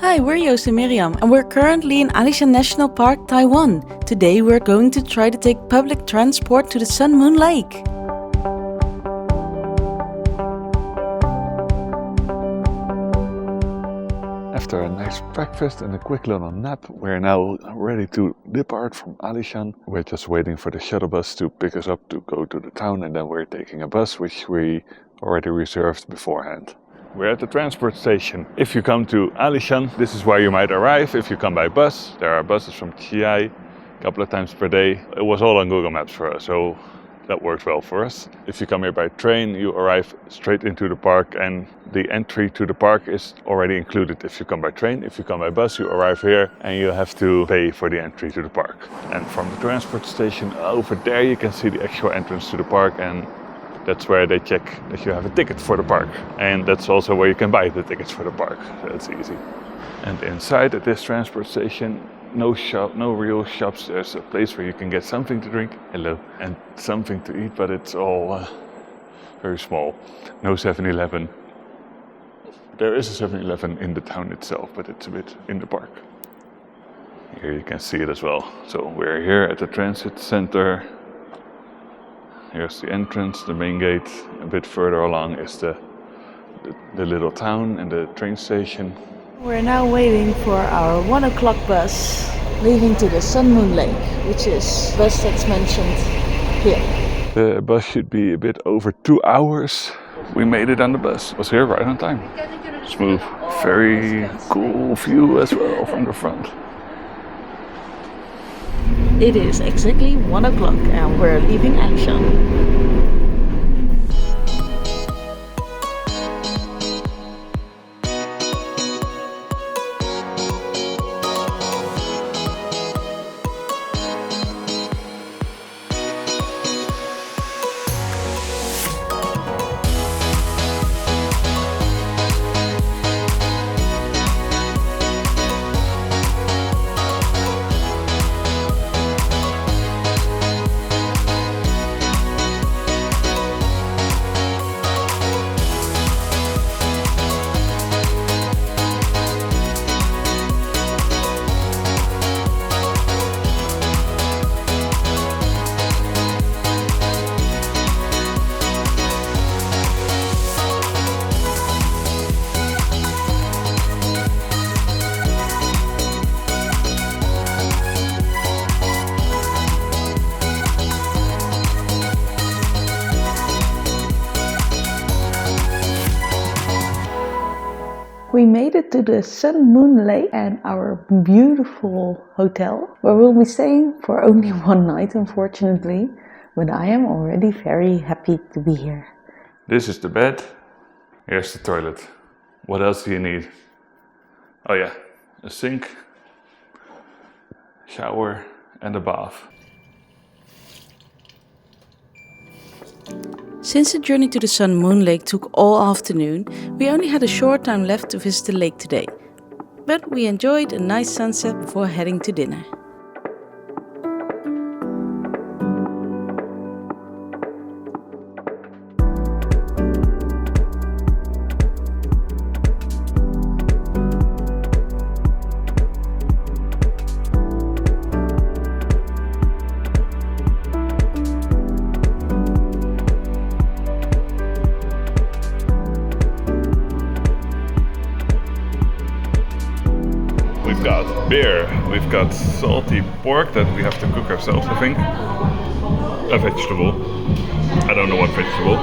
Hi, we're Joost and Miriam, and we're currently in Alishan National Park, Taiwan. Today we're going to try to take public transport to the Sun Moon Lake. After a nice breakfast and a quick little nap, we're now ready to depart from Alishan. We're just waiting for the shuttle bus to pick us up to go to the town, and then we're taking a bus which we already reserved beforehand. We're at the transport station. If you come to Alishan, this is where you might arrive. If you come by bus, there are buses from Ci'en a couple of times per day. It was all on Google Maps for us, so that works well for us. If you come here by train, you arrive straight into the park, and the entry to the park is already included if you come by train. If you come by bus, you arrive here and you have to pay for the entry to the park. And from the transport station over there, you can see the actual entrance to the park, and that's where they check that you have a ticket for the park. And that's also where you can buy the tickets for the park, so it's easy. And inside at this transport station, no real shops. There's a place where you can get something to drink, and something to eat, but it's all very small. No 7-Eleven. There is a 7-Eleven in the town itself, but it's a bit in the park. Here you can see it as well. So we're here at the transit center. Here's the entrance, the main gate. A bit further along is the little town and the train station. We're now waiting for our 1 o'clock bus leading to the Sun Moon Lake, which is the bus that's mentioned here. The bus should be a bit over 2 hours. We made it on the bus. Was here right on time. Smooth. Very cool view as well from the front. It is exactly 1 o'clock and we're leaving Alishan. We made it to the Sun Moon Lake and our beautiful hotel, where we'll be staying for only 1 night, unfortunately, but I am already very happy to be here. This is the bed. Here's the toilet. What else do you need? Oh yeah, a sink, shower and a bath. Since the journey to the Sun Moon Lake took all afternoon, we only had a short time left to visit the lake today. But we enjoyed a nice sunset before heading to dinner. We've got beer, we've got salty pork that we have to cook ourselves, I think. A vegetable. I don't know what vegetable.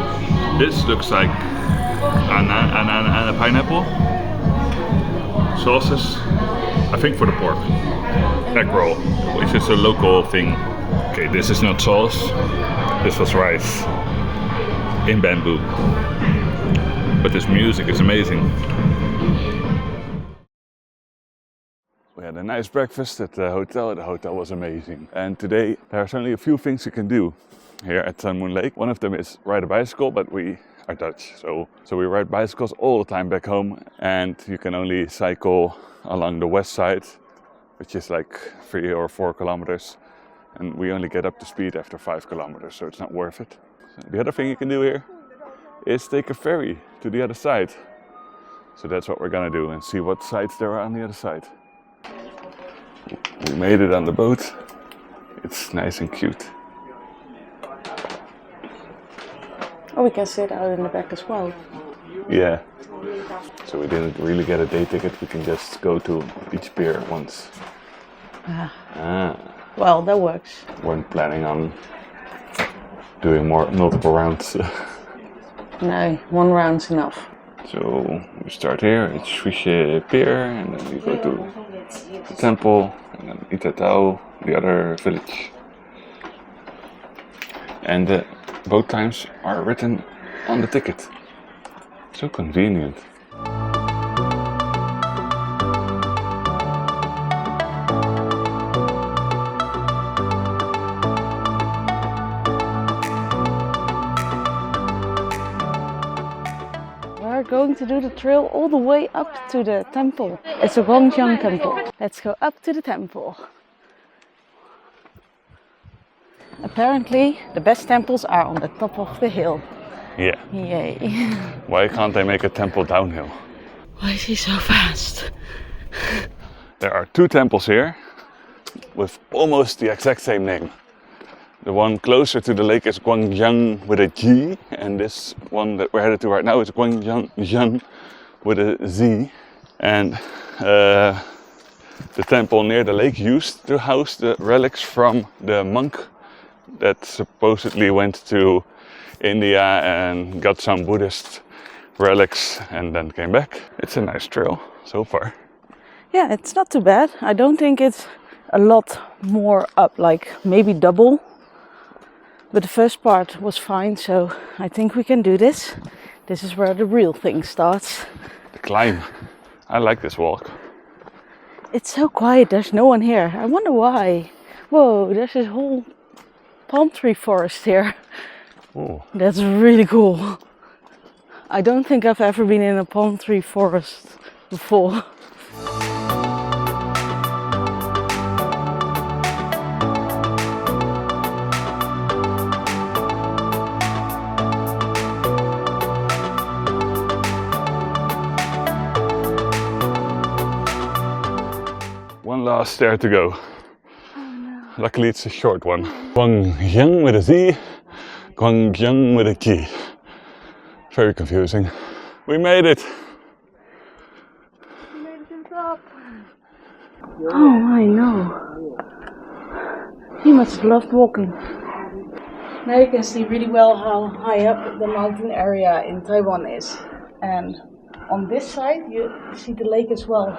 This looks like a pineapple. Sauces, I think for the pork. Egg roll, which is a local thing. Okay, this is not sauce. This was rice in bamboo. But this music is amazing. We had a nice breakfast at the hotel. The hotel was amazing. And today there's only a few things you can do here at Sun Moon Lake. One of them is ride a bicycle, but we are Dutch, so we ride bicycles all the time back home, and you can only cycle along the west side, which is like 3 or 4 kilometers, and we only get up to speed after 5 kilometers, so it's not worth it. The other thing you can do here is take a ferry to the other side. So that's what we're gonna do and see what sights there are on the other side. We made it on the boat. It's nice and cute. Oh, we can sit out in the back as well. Yeah. So we didn't really get a day ticket. We can just go to each pier once. Well, that works. Weren't planning on doing multiple rounds. No, one round's enough. So we start here at Shuili pier, and then we go to the temple, and then Itatao, the other village. And the boat times are written on the ticket. So convenient. We're going to do the trail all the way up to the temple. It's a Xuanzang temple. Let's go up to the temple. Apparently, the best temples are on the top of the hill. Yeah. Yay. Why can't they make a temple downhill? Why is he so fast? There are two temples here with almost the exact same name. The one closer to the lake is Xuanzang with a G, and this one that we're headed to right now is Xuanzang with a Z. And the temple near the lake used to house the relics from the monk that supposedly went to India and got some Buddhist relics and then came back. It's a nice trail so far. Yeah, it's not too bad. I don't think it's a lot more up, like maybe double. But the first part was fine, so I think we can do this. This is where the real thing starts. The climb. I like this walk. It's so quiet, there's no one here. I wonder why. Whoa, there's this whole palm tree forest here. Ooh. That's really cool. I don't think I've ever been in a palm tree forest before. One last stair to go. Oh no. Luckily it's a short one. Xuanzang with a Z, Xuanzang with a G. Very confusing. We made it! We made it to the top. Oh, I know. He must have loved walking. Now you can see really well how high up the mountain area in Taiwan is. And on this side you see the lake as well.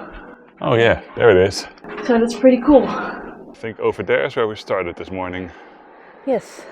Oh yeah, there it is. So that's pretty cool. I think over there is where we started this morning. Yes.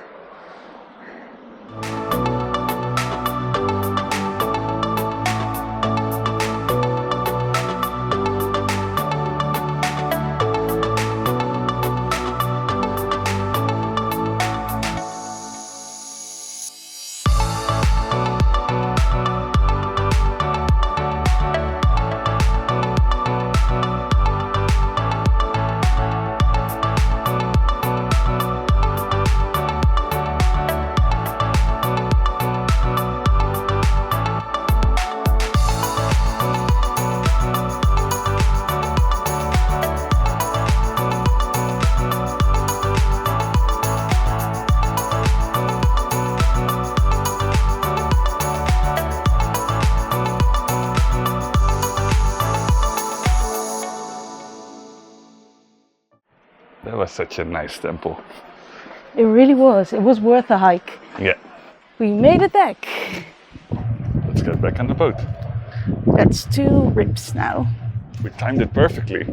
That was such a nice temple. It really was. It was worth a hike. Yeah. We made it back. Let's get back on the boat. That's 2 ribs now. We timed it perfectly.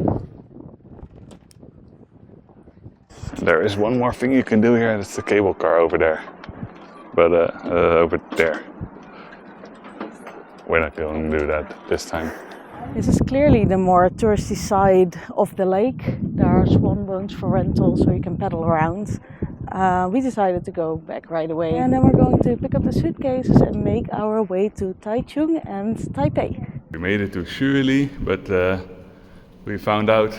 There is one more thing you can do here, and it's the cable car over there. But over there. We're not going to do that this time. This is clearly the more touristy side of the lake. There are swan boats for rental, so you can paddle around. We decided to go back right away, and then we're going to pick up the suitcases and make our way to Taichung and Taipei. We made it to Shuili, but we found out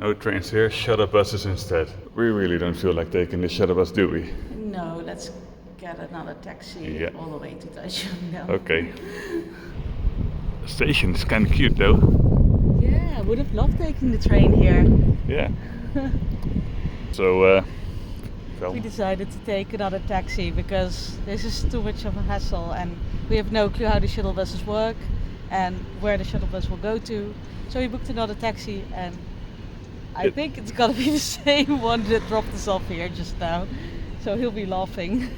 no trains here, shuttle buses instead. We really don't feel like taking the shuttle bus, do we? No, let's get another taxi Yeah. all the way to Taichung now. Okay. station is kind of cute though. Yeah, I would have loved taking the train here. Yeah. So We decided to take another taxi because this is too much of a hassle and we have no clue how the shuttle buses work and where the shuttle bus will go to. So we booked another taxi and I think it's gonna be the same one that dropped us off here just now. So he'll be laughing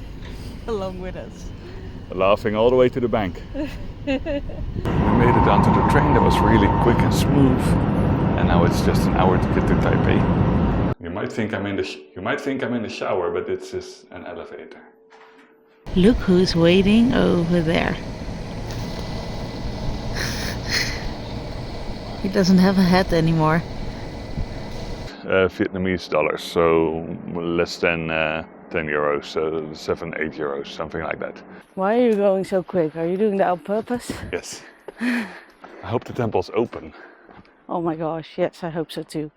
along with us. laughing all the way to the bank. We made it onto the train. That was really quick and smooth, and now it's just an hour to get to Taipei. You might think I'm in the shower, but it's just an elevator. Look who's waiting over there. He doesn't have a hat anymore. Vietnamese dollars, so less than 10 euros, so 7-8 euros, something like that. Why are you going so quick? Are you doing that on purpose? Yes. I hope the temple's open. Oh my gosh, yes, I hope so too.